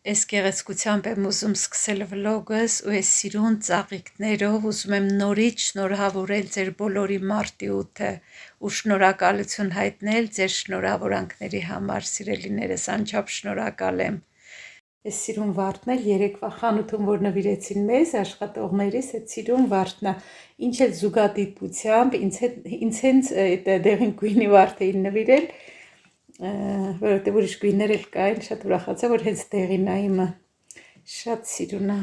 Ես գեղեցկությամբ եմ ուզում սկսել վլոգս ու ես սիրուն ծաղիկներով ուզում եմ նորից շնորհավորել ձեր բոլորի մարտի 8-ը ու շնորհակալություն հայտնել ձեր շնորհավորանքների համար, սիրելիներս, անչափ շնորհակալ եմ։ Ես սիրուն վարդն էլ երեկվա խանութում, որ նվիրեցին մեզ աշխատողներիս, այդ սիրուն վարդն է, ինչ էլ զուգադիպությամբ, ինձ հենց դեղին գույնի վարդ էին նվիրել, որովհետև ուրիշ գույներ էլ կային, շատ ուրախացա, որ հենց դեղին է իմը, շատ սիրուն է։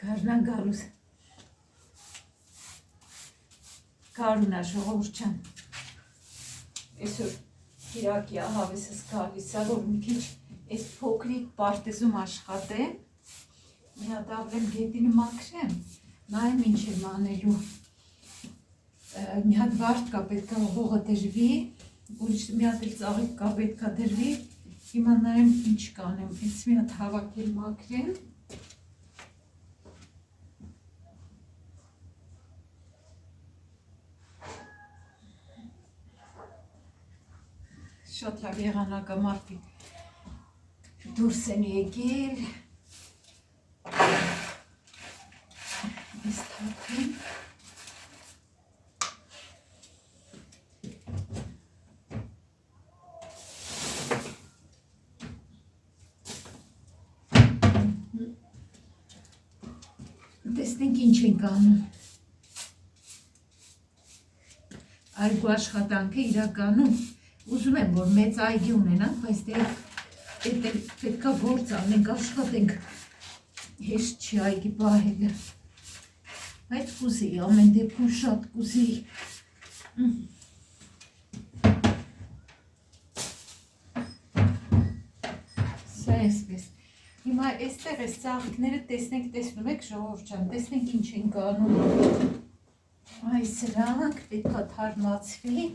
Գարնան գալուս, գարունա ժողովուրդ ջան, այսօր կիրակի ահավեսս գալիս է, որ մի քիչ այս փոքրիկ պարտեզում աշխատեմ, մի հատ ավլեմ գետինը մաքրեմ, նայեմ ինչ եմ անելու, մի հատ վարդ կա պետք է հողը դրվի, ուրիշ մի հատ էլ ծաղիկ կա պետք է դրվի, հիմա նայեմ ինչ կանեմ, այս մի հատ հավաքել մաքրեմ, շատ լավ եղանակամարտի դուրս են եկել, ես թափեմ, տեսնենք ինչ ենք անում, այգու աշխատանքը իրականում ուզում եմ, որ մեծ այգի ունենանք, բայց դե պետք է գործ անենք, աշխատենք, հեշտ չի այգի պահելը, բայց կուզի, ամեն դեպքում շատ կուզի, սա էսպես, հիմա էստեղ ես ծաղիկները տեսնենք, տեսնում եք ժողովուրդ ջան, տեսնենք ինչ ենք անում, այ սրանք պետք է թարմացվի,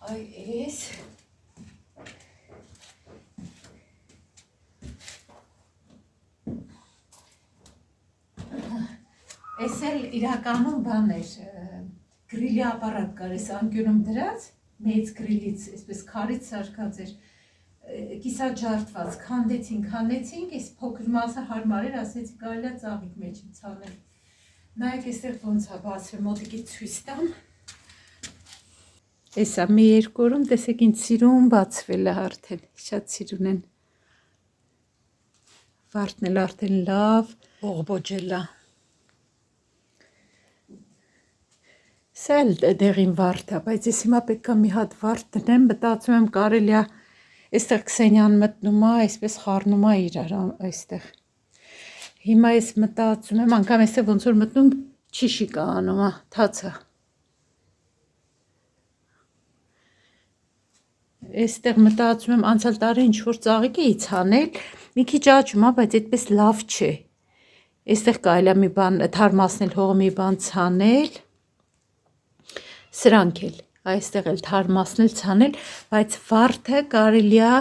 այ ես, ես էլ իրականում բան էր, գրիլի ապարատ կար ես անկյունում դրած, մեծ գրիլից, այսպես քարից սարքած էր, կիսաջարդված, քանդեցինք, ես փոքր մասը հարմար էր, ասեցի կարելի է ծաղիկ մեջը ցանել, նայեք այստեղ ոնց է բացվել, մոտիկից ցույց տամ, Էսա մի երկու օրում տեսեք ինչ սիրուն բացվել է արդեն, շատ սիրուն են, վարդն էլ արդեն լավ բողբոջել է, սա էլ դեղին վարդ է, բայց ես հիմա պետք է մի հատ վարդ դնեմ, մտածում եմ կարելի է, այստեղ Քսենյան մտնում է, այսպես խառնում է իրար այստեղ, հիմա ես մտածում եմ, անգամ այստեղ ոնց որ մտնում չիշիկա անում է, թացը, Այստեղ մտածում եմ անցյալ տարի ինչ որ ծաղիկ էի ցանել, մի քիչ աճում է, բայց այդպես լավ չէ։ Այստեղ կարելի է մի բան թարմացնել, հողը մի բան ցանել։ Սրանք էլ, այստեղ էլ թարմացնել, ցանել, բայց վարդը կարելի է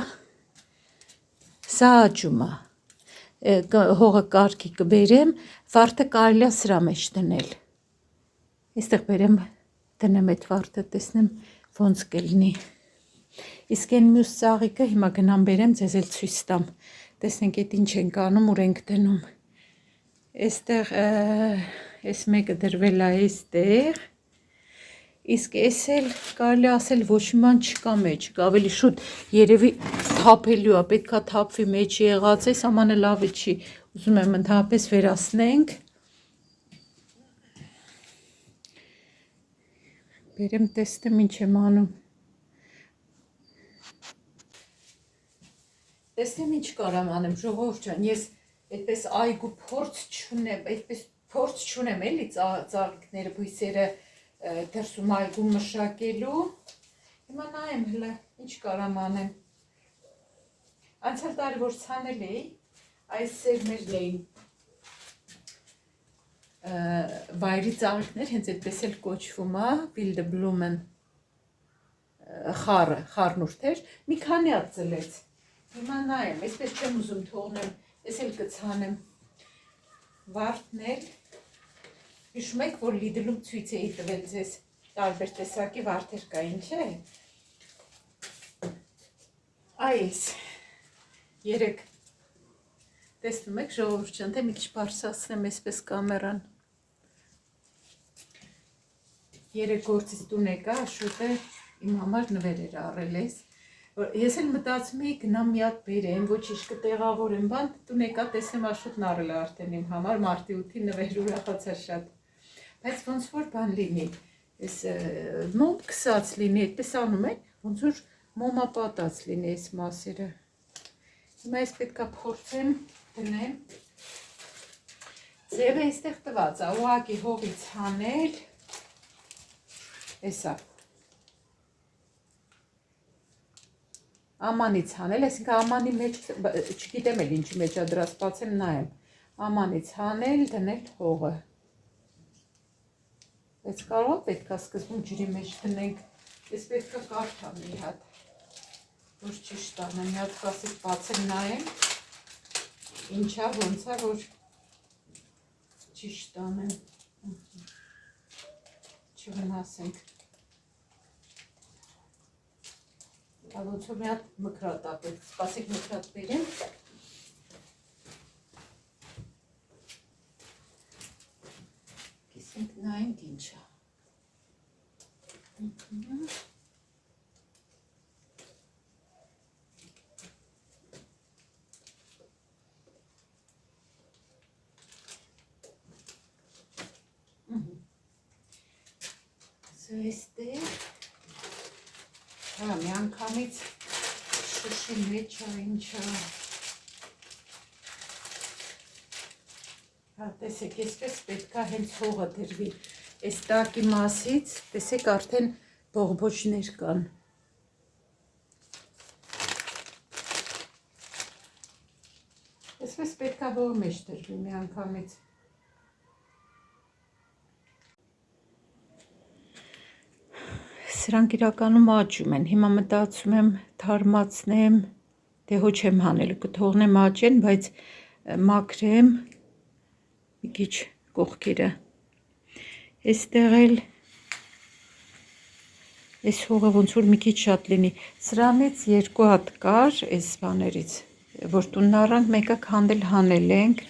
սա աճում է։ Հողը կարգի կբերեմ, վարդը կարելի է սրա մեջ դնել։ Այստեղ բերեմ, դնեմ այդ վարդը, տեսնեմ ոնց կլինի։ Իսկ այն մյուս ծաղիկը հիմա գնամ բերեմ, ձեզ էլ ցույց տամ, տեսնենք այդ ինչ ենք անում, ուր ենք դնում, այստեղ այս մեկը դրվել է այստեղ, իսկ այս էլ կարելի ասել ոչ մի բան չկա մեջ, ավելի շուտ երևի թափելու է, պետք է թափվի մեջ եղած, այս ամանը լավը չի, ուզում եմ ընդհանրապես վերացնենք, բերեմ տեսնեմ ինչ եմ անում, Տեսնեմ ինչ կարամ անեմ, ժողովուրդ ջան, ես այդպես այգու փորձ չունեմ էլի ծաղիկները, բույսերը դրսում այգու մշակելու, հիմա նայեմ հլը, ինչ կարամ անեմ, անցյալ տարի որ ցանել էի, այս սերմերն էին վայրի ծաղիկներ, հենց այդպես էլ կոչվում է, Wildblumen խառնուրդ էր, մի քանի հատ ծլեց, Հիմա նայեմ, այսպես չեմ ուզում թողնեմ Ես էլ կցանեմ վարդն էլ, հիշում եք, որ Lidl-ում ցույց էի տվել ձեզ տարբեր տեսակի վարդեր կային, չէ՞։ Այս երեք տեսնում եք ժողովուրդ ջան, թե մի քիչ բարձրացնեմ այսպես կամերան։ Երեք գործից տուն եկա, շուտ է իմ համար նվեր էր առել ես։ Ես էլ մտածում էի գնամ մի հատ բերեմ, ոչինչ կտեղավորեմ, բան տուն եկա, տեսեմ աշուտն առել արդեն իմ համար, մարտի 8-ի նվեր ուրախացա շատ։ Բայց ոնց որ բան լինի, այս մոմ քսած լինի, այդպես անում են, ոնց որ մոմապատած լինի այս մասերը։ Հիմա ես պետք է փորձեմ դնեմ։ Ձևը այստեղ տված է, ուղղակի հողից հանել։ Էսա։ Ամանից հանել, այսինքն ամանի մեջ, չգիտեմ էլ ինչի մեջ է դրած, բացեմ նայեմ։ Ամանից հանել, դնել հողը։ Բայց կարող պետք է սկզբում ջրի մեջ դնենք, ես պետք է կարդամ մի հատ, որ ճիշտ անեմ, մի հատ կասից բացեմ նայեմ, ինչա, ոնց է, որ ճիշտ անեմ, չվնասենք, ոնց որ մի հատ մկրատ է պետք, սպասեք մկրատ բերեմ, կիսենք նայենք ինչա, այստեղ, մի անգամից շշի մեջ է, ինչա, տեսեք, այսպես պետք է հենց հողը դրվի, այս տակի մասից, տեսեք արդեն բողբոջներ կան, այսպես պետք է հողը մեջ դրվի մի անգամից, Սրանք իրականում աճում են, հիմա մտածում եմ թարմացնեմ, դե հո չեմ հանել, կթողնեմ աճեն, բայց մաքրեմ մի քիչ կողքերը, այստեղ էլ այս հողը ոնց որ մի քիչ շատ լինի, սրանից երկու հատ կար, այս բաներից, որ տունն առանք, մեկը քանդել հանել ենք,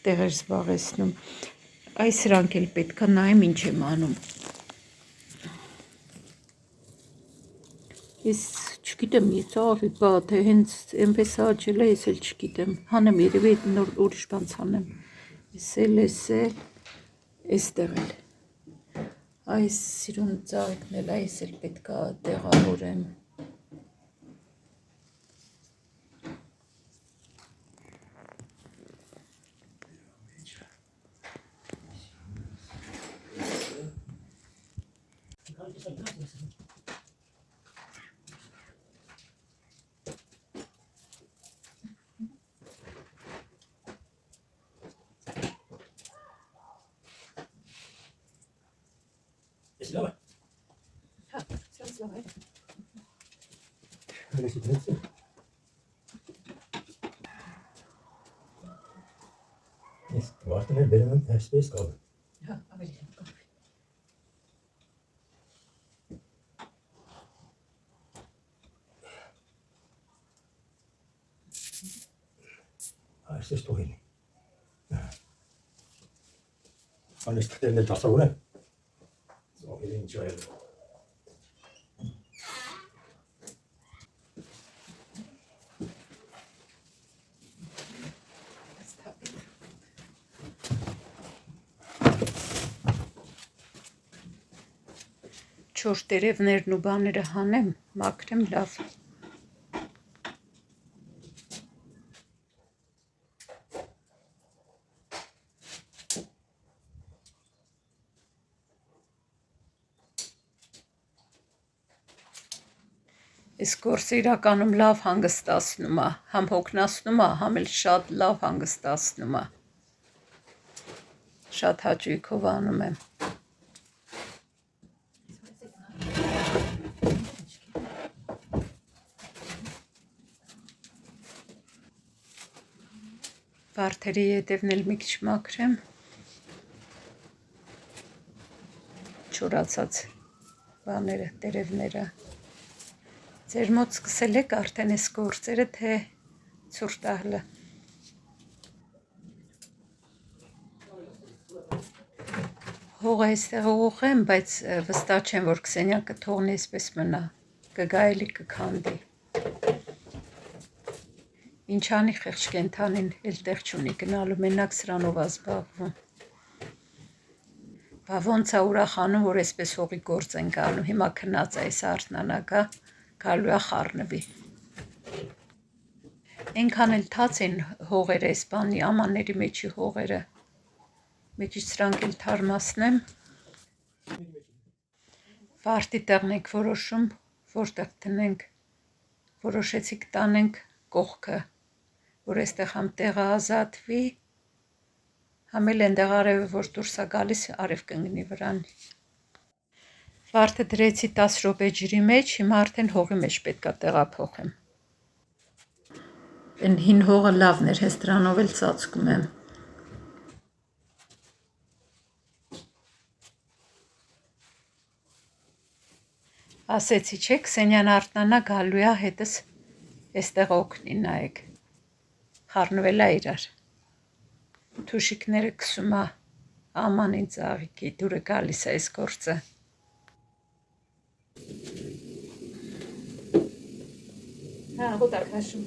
տեղ էր զբաղեցնում, այս սրանք էլ պետք է նայեմ ինչ եմ անում, Ես չգիտեմ, ծավի բա, թե հենց այնպես աճել է, ես էլ չգիտեմ, հանեմ երևի նոր ուրիշ բան ցանեմ, ես էլ, այստեղ էլ, այս սիրուն ծաղիկն էլ, այս էլ պետք է տեղավորեմ, Լավ է։ Հա, սրանց լավ է։ Հենց դրեցի։ Ես վարտներ բերում եմ այսպես կապ։ Հա, ավելի լավ կապ։ Այսպես թողին։ Անես տերն էլ դասավորեմ։ Զողել ինչ այլ։ Չոր տերևներն ու բաները հանեմ, մաքրեմ լավ։ Այս գործը իրականում լավ հանգստացնում է, համ հոգնեցնում է, համ էլ շատ լավ հանգստացնում է։ Շատ հաճույքով անում եմ։ Վարդերի ետևն էլ մի քիչ մաքրեմ։ Չորացած բաները, տերևները։ Ձեր մոտ սկսել եք արդեն այս գործերը, թե ցուրտ ահլը։ Հողը այստեղ ուղղեմ, բայց վստահ չեմ, որ Քսենիա կթողնի այսպես մնա, կգա էլի կքանդի։ Ինչ անի խեղճ կենդանին, էլ տեղ չունի գնալու, մենակ սրանով ա զբաղվում։ Բա ոնց ա ուրախանում, որ այսպես հողի գործ ենք անում, հիմա քնած այս արթնանա, գալու ա խառնվի։ Այնքան էլ թաց են հողերը, այս բանի ամանների մեջի հողերը։ Մի քիչ սրանք էլ թարմացնեմ։ Վարդի տեղն ենք որոշում, որտեղ տնենք, որոշեցիք տանենք կողքը, որ այստեղ համ տեղը ազատվի, համ էլ այնտեղ արևը որ դուրս ա գալիս, արև կընկնի վրան։ Վարդը դրեցի 10 րոպե ջրի մեջ, հիմա արդեն հողի մեջ պետք է տեղափոխեմ։ Այն հին հողը լավն էր, հենց դրանով էլ ծածկում եմ։ Ասեցի չէ, Քսենիան արթնանա գալու է հետս այստեղ օգնի, նայեք։ Խառնվել է իրար։ Թուշիկները քսում է, ամանին ծաղիկի, դուրը գալիս է այս գործը։ Հա, հոտ ա քաշում։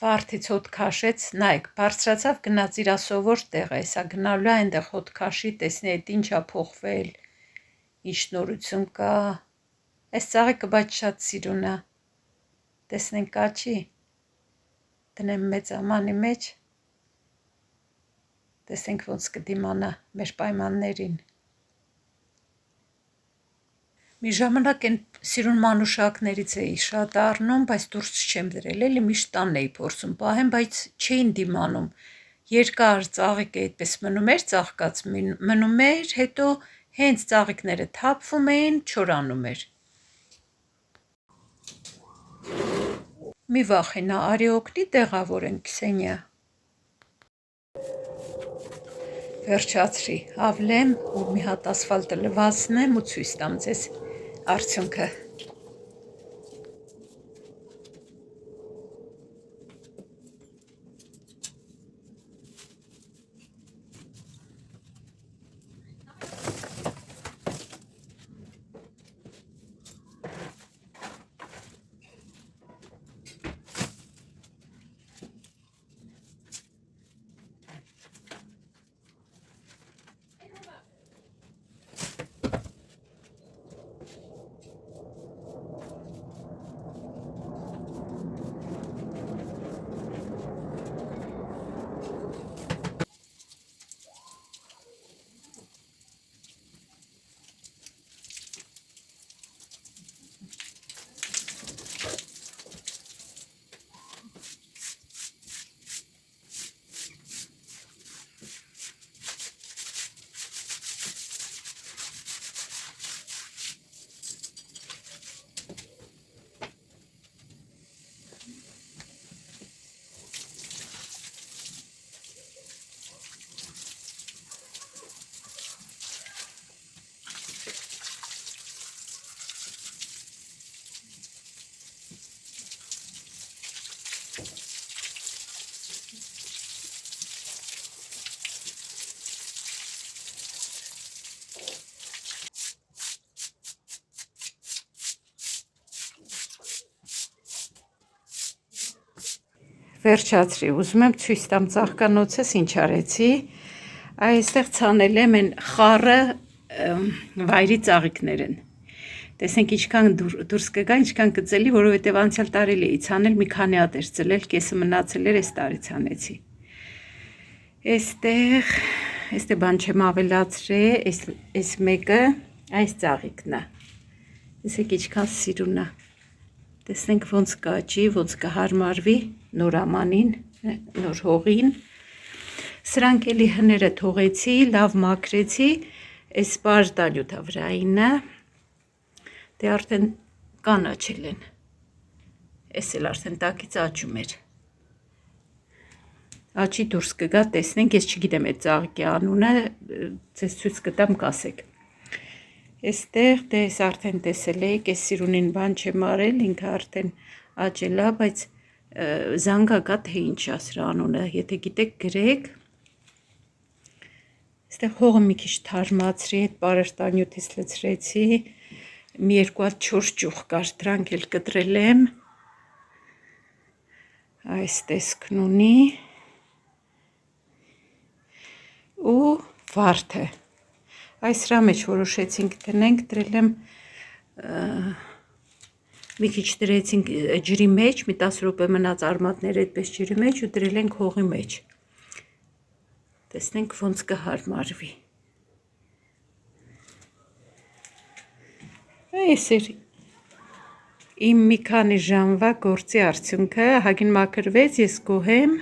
Վարդից հոտ քաշեց, նայեք, բարձրացավ, գնաց իրա սովոր տեղը, այսա գնալու է այնտեղ հոտ քաշի, տեսնի այդ ինչ ա փոխվել, ինչ նորություն կա։ Այս ծաղիկը բայց շատ սիրուն է։ Տեսնենք կա չի։ Դնեմ մեծ ամանի մեջ։ Տեսնենք ոնց կդիմանա մեր պայմաններին։ Մի ժամանակ այն սիրուն մանուշակներից էի շատ առնում, բայց դուրս չեմ դրել, էլի միշտ տանն էի փորձում պահեմ, բայց չէին դիմանում։ Երկար ծաղիկը այդպես մնում էր, ծաղկած մնում էր, հետո հենց ծաղիկները թափվում էին, չորանում էր։ Մի վախենա, արի օգնի տեղավորենք, Քսենիա։ Վերջացրի, ավլեմ ու մի հատ ասֆալտը լվացնեմ ու ցույց տամ ձեզ արդյունքը։ Վերջացրի, ուզում եմ ցույց տամ ծաղկանոցս ինչ արեցի։ Այստեղ ցանել եմ այն խառը վայրի ծաղիկներն։ Տեսնենք ինչքան դուրս կգա, ինչքան կծելի, որովհետև անցյալ տարի էի ցանել, մի քանի հատ էր ծլել, կեսը մնացել էր, այս տարի ցանեցի։ Այստեղ բան չեմ ավելացրել, այս մեկը, այս ծաղիկն է։ Տեսեք ինչքան սիրուն է։ Տեսնենք ոնց կաճի, ոնց կհարմարվի նոր ամանին, նոր հողին։ Սրանք էլի հները թողեցի, լավ մաքրեցի, այս պարտանյութա վրայինը, դե արդեն կանաչել են, այս էլ արդեն տակից աճում էր։ Աճի դուրս կգա, տեսնենք, ես չգիտեմ այդ ծաղիկի անունը, ձեզ ցույց կտամ, կասեք։ Այստեղ դե ես արդեն տեսել եք, այս սիրունին բան չեմ արել, ինքը արդեն աճել է, բայց զանգա կա, թե ինչ է սրա անունը, եթե գիտեք գրեք։ Այստեղ հողը մի քիչ թարմացրի, այդ պարարտանյութից լցրեցի, մի երկու հատ 4 ճյուղ կար, դրանք էլ կտրել եմ։ Այս տեսքն ունի ու վարդը։ Այս սրա մեջ որոշեցինք դնենք, դրել եմ մի քիչ դրեցինք ջրի մեջ, մի 10 րոպե մնաց արմատները այդպես ջրի մեջ ու դրել ենք հողի մեջ։ Տեսնենք ոնց կհարմարվի։ Այս էր իմ մի քանի ժամվա գործի արդյունքը, հագին մաքրվեց, ես գոհ եմ։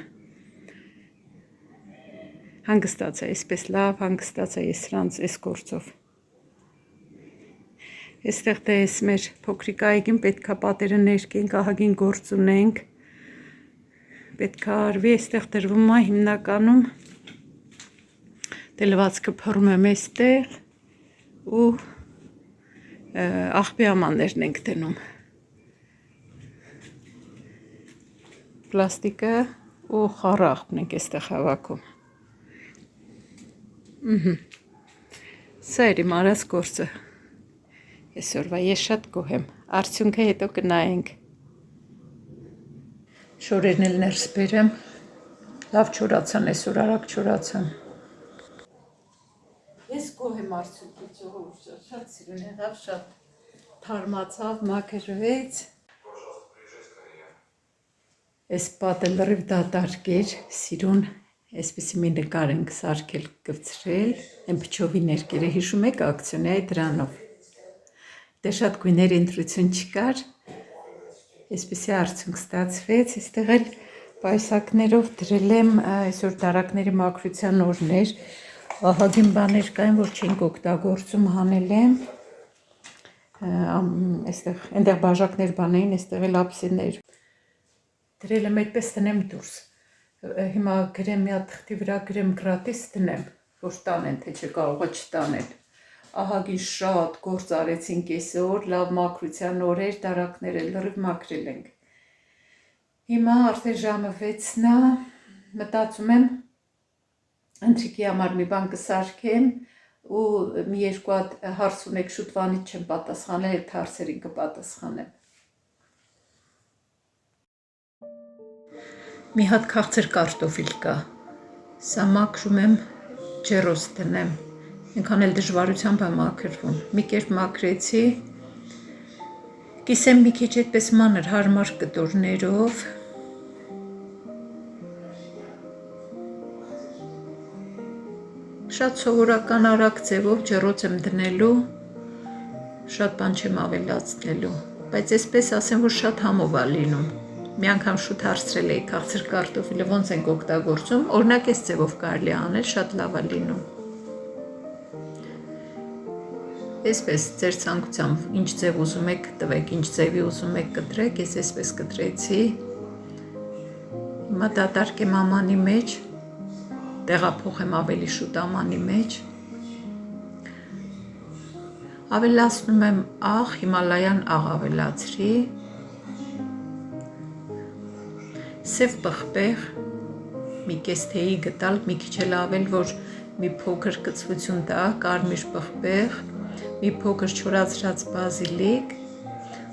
Հանգստացա, այսպես լավ հանգստացա ես սրանց այս գործով։ Այստեղ դե ես մեր փոքրիկ այգին պետքա պատերը ներկենք, ահագին գործ ունենք։ Պետքա արվի, այստեղ դրվում է հիմնականում դե լվացքը փռում եմ այստեղ ու աղբի ամաններն ենք դնում։ Պլաստիկը ու խառը աղբն ենք այստեղ հավաքում։ Սա էր իմ արած գործը այսօրվա, ես շատ գոհ եմ, արդյունքը հետո կնայենք։ Շորերն էլ ներս բերեմ, լավ չորացան, այսօր արագ չորացան։ Ես գոհ եմ արդյունքից, շատ սիրուն եղավ, շատ թարմացավ, մաքրվեց։ Այս պատը լրիվ դատարկ էր, սիրուն, այսպիսի մի նկար ենք սարքել, կվցրել, այն փչովի ներկերը, հիշում եք ակցիոնայի դրանով։ Դե շատ գույների ընտրություն չկար, այսպիսի արդյունք ստացվեց, այստեղ էլ պայսակներով դրել եմ, այսօր դարակների մաքրության օրներ, ահագին բաներ կային, որ չենք օգտագործում, հանել եմ, այնտեղ բաժակներ բանային, այստեղ էլ ափսեներ, դրել եմ այդպես տնեմ դուրս, հիմա գրեմ մի հատ թղթի վրա գրեմ գրատիս տնեմ, որ տանեն, թե չկարողա չտանել, ահագին շատ գործ արեցինք այսօր, լավ մաքրության օրեր, դարակները լրիվ մաքրել ենք։ Հիմա արդեն ժամը 6-ն է, մտածում եմ ընթրիքի համար մի բան կսարքեմ ու մի երկու հատ հարց ունեք, շուտվանից չեմ պատասխանել, այդ հարցերին կպատասխանեմ։ Մի հատ քաղցր կարտոֆիլ կա, սա մաքրում եմ ջեռոց տնեմ, այնքան էլ դժվարությամբ է մաքրվում, մի կերպ մաքրեցի, կիսեմ մի քիչ այդպես մանր հարմար կտորներով, շատ սովորական արագ ձևով ջեռոց եմ դնելու, շատ բան չեմ ավելացնելու, բայց այսպես ասեմ, որ շատ համով է լինում։ Մի անգամ շուտ հարցրել էի քաղցր կարտոֆիլը ոնց ենք օգտագործում, օրինակ այս ձևով կարելի անել, շատ լավ է լինում։ Այսպես ձեր ցանկությամբ ինչ ձև ուզում եք տվեք, ինչ ձևի ուզում եք կտրեք, ես այսպես կտրեցի։ Հիմա դատարկեմ ամանի մեջ, տեղափոխեմ ավելի շուտ ամանի մեջ։ Ավելացնում եմ աղ, հիմալայան աղ ավելացրի։ Սև պղպեղ, մի կես թեյի գտալ, մի քիչ էլ ավել, որ մի փոքր կծվություն տա, կարմիր պղպեղ, մի փոքր չորացրած բազիլիկ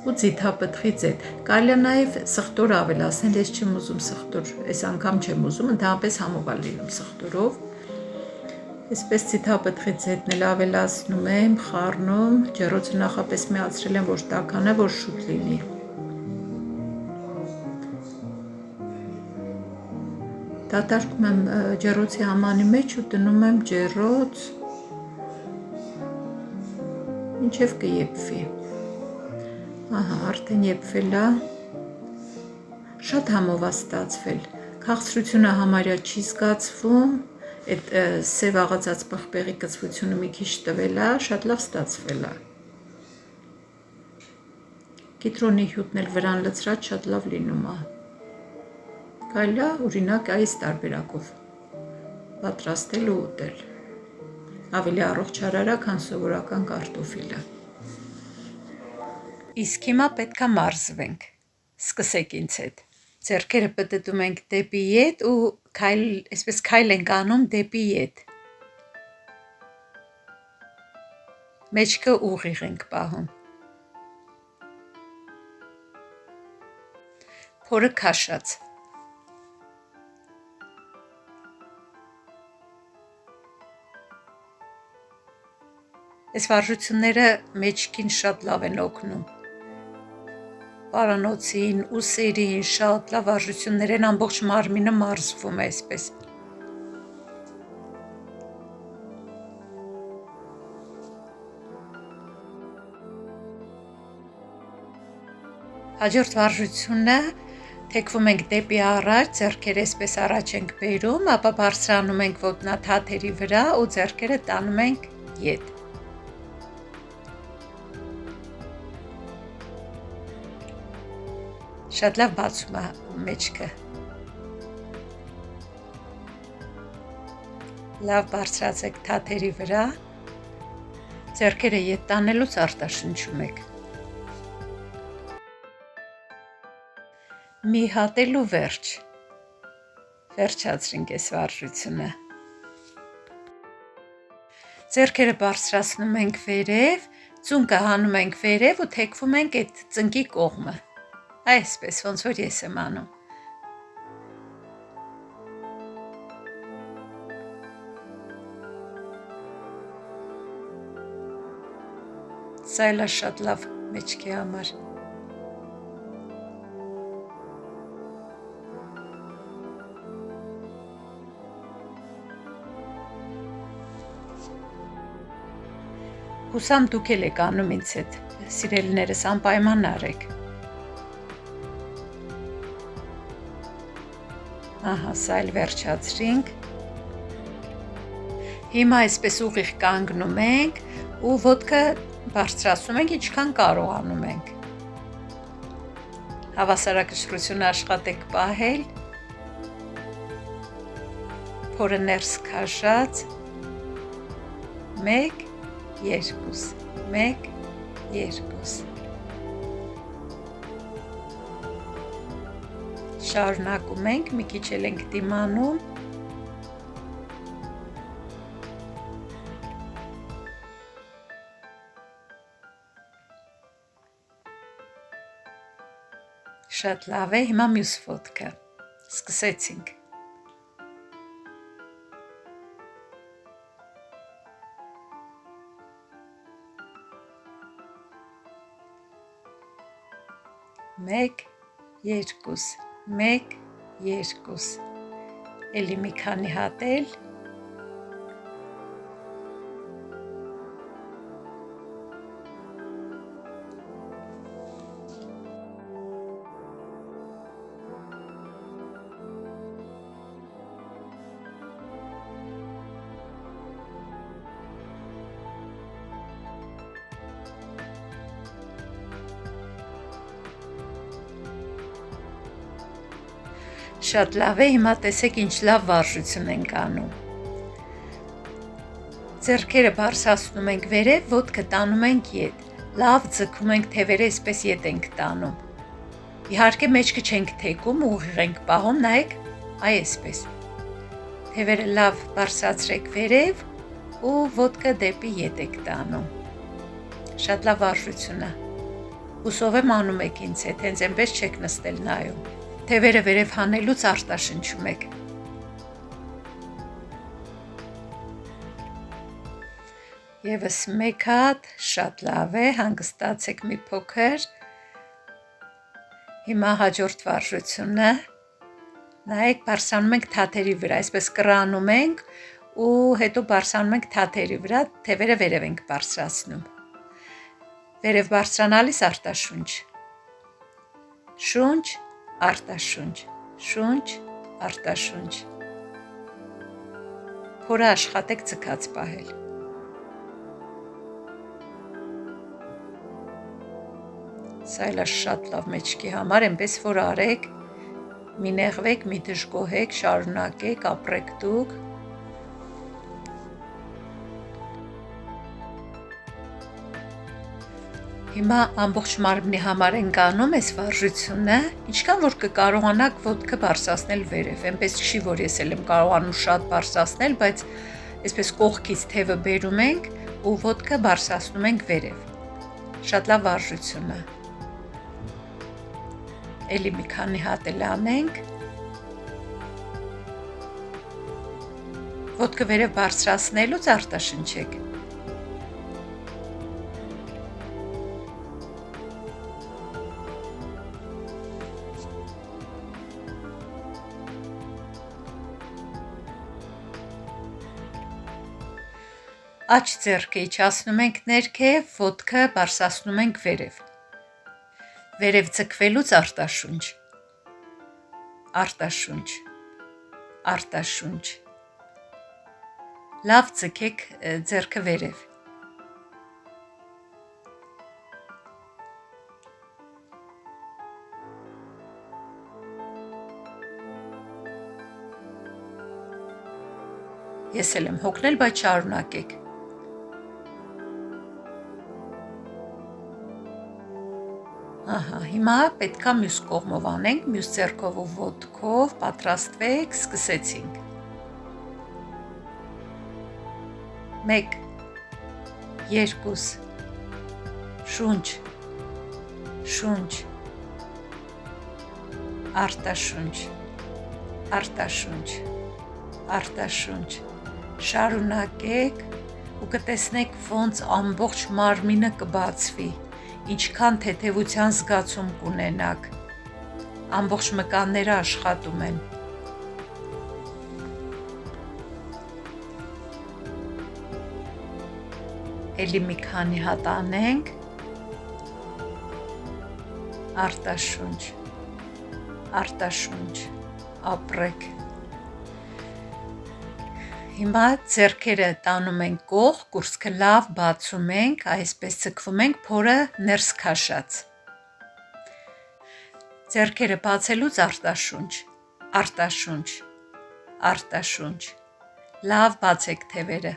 ու ձիթապտղի ձետ։ Կարելի է նաև սխտոր ավելացնել, ես չեմ ուզում սխտոր, այս անգամ չեմ ուզում, ընդհանրապես համով է լինում սխտորով։ Այսպես ձիթապտղի ձետն էլ ավելացնում եմ, խառնում, ջեռոցը նախապես միացրել եմ, որ տաքանա, որ շուտ լինի։ Դատարկում եմ ջեռոցի ամանի մեջ ու դնում եմ ջեռոց, մինչև կեփվի։ Ահա, արդեն եփվել է, շատ համով է ստացվել, քաղցրությունը համարյա չի զգացվում, այդ սև աղացած պղպեղի կծվությունը մի քիչ տվել է, շատ լավ ստացվել է։ Կիտրոնի հյութն էլ վրան լցրած շատ լավ լինում է։ Կարելի է օրինակ այս տարբերակով պատրաստել ու ուտել։ Ավելի առողջարար է, քան սովորական կարտոֆիլը։ Իսկ հիմա պետք է մարզվենք։ Սկսեք ինձ հետ։ Ձեռքերը պտտում ենք դեպի ետ ու այսպես քայլ ենք անում դեպի ետ։ Մեջքը ուղիղ ենք պահում։ Փորը քաշած։ Այս վարժությունները մեջքին շատ լավ են օգնում։ Պարանոցին, ուսերին, շատ լավ վարժություններ են, ամբողջ մարմինը մարզվում է այսպես։ Հաջորդ վարժությունը թեքվում ենք դեպի առաջ, ձեռքերը այսպես առաջ ենք բերում, ապա բարձրանում ենք ոտնաթաթերի վրա ու ձեռքերը տանում ենք ետ։ Շատ լավ բացում է մեջքը։ Լավ բարձրացեք թաթերի վրա, ձեռքերը ետ տանելուց արտաշնչում եք։ Մի հատել ու վերջ։ Վերջացրինք այս վարժությունը։ Ձեռքերը բարձրացնում ենք վերև, ծունկը հանում ենք վերև ու թեքվում ենք այդ ծնկի կողմը։ Այսպես, ոնց որ ես եմ անում։ Սա էլ է շատ լավ մեջքի համար։ Հուսամ դուք էլ եք անում ինձ հետ, սիրելիներս, անպայման արեք։ Ահա, սա էլ վերջացրինք։ Հիմա այսպես ուղիղ կանգնում ենք ու ոտքը բարձրացնում ենք, ինչքան կարողանում ենք։ Հավասարակշռությունը աշխատեք պահել։ Փորը ներս քաշած։ 1, 2, 1, 2։ Շարունակում ենք, մի քիչ էլ ենք դիմանում։ Շատ լավ է, հիմա մյուս ոտքը։ Սկսեցինք։ Մեկ, երկուս, 1, 2, էլի մի քանի հատել, շատ լավ է, հիմա տեսեք ինչ լավ վարժություն ենք անում։ Ձեռքերը բարձրացնում ենք վերև, ոտքը տանում ենք ետ, լավ ձգում ենք թևերը, այսպես ետ ենք տանում։ Իհարկե մեջքը չենք թեքում, ուղիղ ենք պահում, նայեք, այսպես։ Թևերը լավ բարձրացրեք վերև ու ոտքը դեպի ետ եք տանում։ Շատ լավ վարժություն է։ Հուսով եմ անում եք ինձ հետ, հենց այնպես չեք նստել նայում։ Թևերը վերև հանելուց արտաշնչում եք։ Եվս մեկ հատ, շատ լավ է, հանգստացեք մի փոքր։ Հիմա հաջորդ վարժությունը։ Նայեք, բարձրանում ենք թաթերի վրա, այսպես կռանում ենք ու հետո բարձրանում ենք թաթերի վրա, թևերը վերև ենք բարձրացնում։ Վերև բարձրանալիս արտաշունչ։ Շունչ, արտաշունչ, շունչ, արտաշունչ։ Փորը աշխատեք ձգած պահել։ Սա էլ է շատ լավ մեջքի համար, այնպես որ արեք, Մի նեղվեք, մի դժգոհեք, շարունակեք, ապրեք դուք։ Հիմա ամբողջ մարմնի համար ենք անում այս վարժությունը, ինչքան որ կկարողանաք ոտքը բարձրացնել վերև, այնպես չի, որ ես էլ եմ կարողանում շատ բարձրացնել, բայց այսպես կողքից թևը բերում ենք ու ոտքը բարձրացնում ենք վերև։ Շատ լավ վարժություն է։ Էլի մի քանի հատ էլ անենք։ Ոտքը վերև բարձրացնելուց արտաշնչեք։ Աջ ձեռքը իջացնում ենք ներքև, ոտքը բարձրացնում ենք վերև։ Վերև ձգվելուց արտաշունչ, արտաշունչ, արտաշունչ։ Լավ ձգեք ձեռքը վերև։ Ես էլ եմ հոգնել, բայց շարունակեք։ Ահա, հիմա պետքա մյուս կողմով անենք, մյուս ձեռքով ու ոտքով, պատրաստվեք, սկսեցինք։ 1 2 շունչ, շունչ, արտաշունչ, արտաշունչ, արտաշունչ, շարունակեք ու կտեսնեք ոնց ամբողջ մարմինը կբացվի, ինչքան թեթևության զգացում կունենաք, ամբողջ մկանները աշխատում են։ Էլի մի քանի հատ անենք, արտաշունչ, արտաշունչ, ապրեք։ Հիմա ձեռքերը տանում ենք կողք, կուրծքը լավ բացում ենք, այսպես ձգվում ենք, փորը ներս քաշած։ Ձեռքերը բացելուց արտաշունչ, արտաշունչ, արտաշունչ, լավ բացեք թևերը։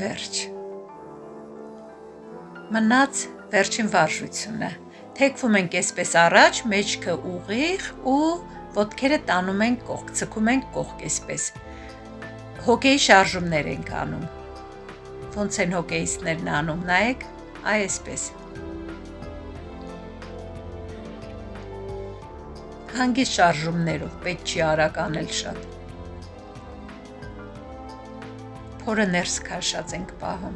Վերջ։ Մնաց վերջին վարժությունը։ Թեքվում ենք այսպես առաջ, մեջքը ուղիղ ու ոտքերը տանում ենք կողք, ցկում ենք կողք այսպես։ Հոկեի շարժումներ ենք անում։ Ոնց են հոկեիստներն անում, նայեք, այսպես։ Հանգիստ շարժումներով, պետք չի արագ անել շատ։ Փորը ներս քաշած ենք պահում։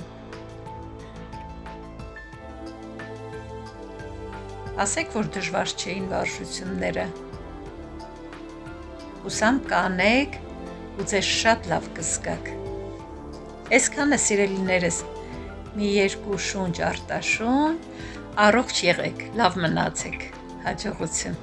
Ասեք, որ դժվար չէին վարժությունները։ Հուսամ կանեք ու ձեզ շատ լավ կզգաք։ Այսքանը սիրելիներս, մի 2 շունչ արտաշունչ, առողջ եղեք, լավ մնացեք, հաջողություն։